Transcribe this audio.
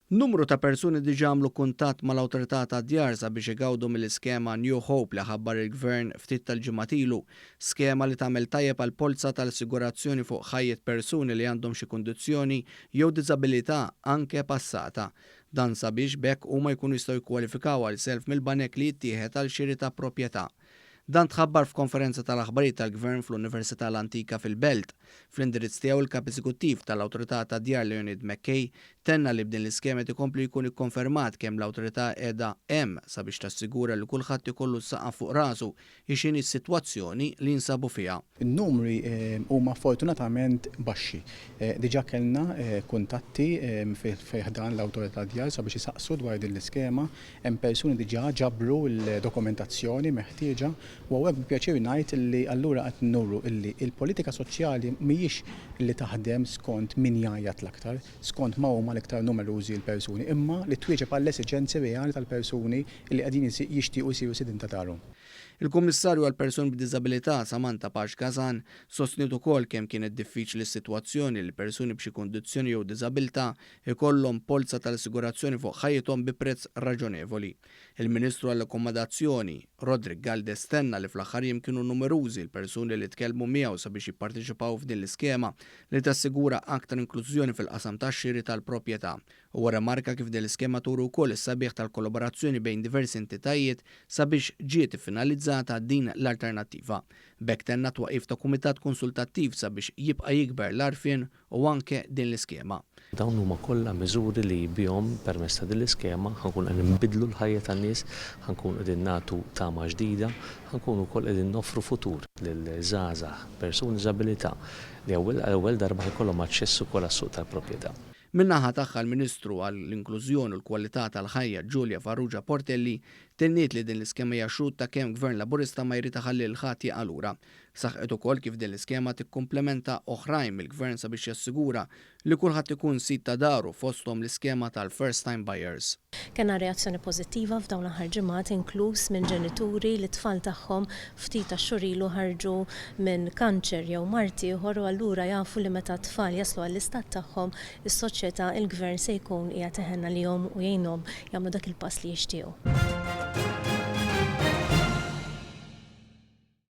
Numru ta' persuni diġà għamlu kuntatt mal-awtorità tad-djar sabiex igawdu mill-iskema New Hope li ħabbar il-Gvern ftit tal-ġimgħat ilu, skema li tagħmel tajjeb għal polza tal-assigurazzjoni fuq ħajjet persuni li għandhom xi kundizzjoni jew diżabilità anke passata. Dan sabiex bekk huma jkunu jistgħu jikkwalifikaw għal self mill-banek li jittieħed għal xiri ta' proprjetà. Dan tħabbar f'konferenza tal-aħbarijiet tal-Gvern fl-Università l-Antika fil-Belt. Fl-indirizz tiegħu il-kap eżekuttiv tal-Awtorità tad-Djar Leonid McKay tenna li b'din l-iskema tikompli jkun ikkonfermat kemm l-awtorità qiegħda hemm sabiex tassigura li kulħadd ikollu s-saqaf fuq rasu x'inhi s-sitwazzjoni li jinsabu fiha. In-numri huma fortunatament baxxi. Diġà kellna kuntatti fih-dan l-Awtorità tad-Djar sabiex isaqsu dwar din l-iskema, hemm persuni diġà ġabru l-dokumentazzjoni meħtieġa. U għek b'pjaċir ngħid li allura qed nurru illi il-politika soċjali mhijiex li taħdem skont min jgħajjat l-aktar, skont ma huma l-iktar numerużi l-persuni, imma li twieġeb għall-esiġenzi reali tal-persuni li qegħdin jixtiequ jsiru sidin ta' darhom. Il-Kummissarju għal persuni b'diżabilità Samantha Pax Kazan sostniet ukoll kemm kienet diffiċli s-sitwazzjoni li persuni b'xi kundizzjoni jew diżabilità ikollhom polza tal-assigurazzjoni fuq ħajjithom bi prezz raġonevoli. Il-Ministru għall-Akkomodazzjoni Rodrik Galdes stenna li fl-aħħar jiem kienu numerużi l-persuni li tkellmu miegħu sabiex jipparteċipaw f'din l-iskema li tassigura aktar inklużjoni fil-qasam tax-xiri tal-proprjetà. U remarka kif din l-iskema turu wkoll is-sabiħ tal-kollaborazzjoni bejn diversi entitajiet sabiex ġiet iffinalizzata din l-alternattiva. B'hekk tenna twaqif ta' kumitat konsultattiv sabiex jibqa' jikber l-arfien u anke din l-iskema. Dawn huma kollha miżuri li bihom permezz ta' din l-iskema ħankun qed nbidlu l-ħajja tan-nies, ħankun qegħdin nagħtu tama ġdida, ħankun ukoll qegħdin noffru futur lil żgħażagħ persuni b'diżabilità li ewwel darba jkollhom aċċess ukoll għas-suq tal-proprjetà. Min-naħa tagħha l-Ministru għall-Inklużjoni u l-Kwalità tal-Ħajja Giulia Farrugia Portelli tenniet li din l-iskema hija xhud ta' kemm Gvern Laburista ma jrid iħalli l-ħadd jaqa' lura. Saħqet ukoll kif din l-iskema tikkumplementa oħrajn mill-Gvern sabiex jassigura li kulħadd ikun sit ta' daru fosthom l-iskema tal-first time buyers. Kena reazzjoni pożittiva f'dawn l-aħħar ġimgħat inkluż minn ġenituri li tfal tagħhom ftit xhur ilu ħarġu minn kanċer jew marti ieħor u allura jafu li meta tfal jaslu għall-istat tagħhom is-soċjetà il-Gvern se jkun qiegħed iħenna lihom u jgħinhom jagħmlu dak il-pass li jixtiequ.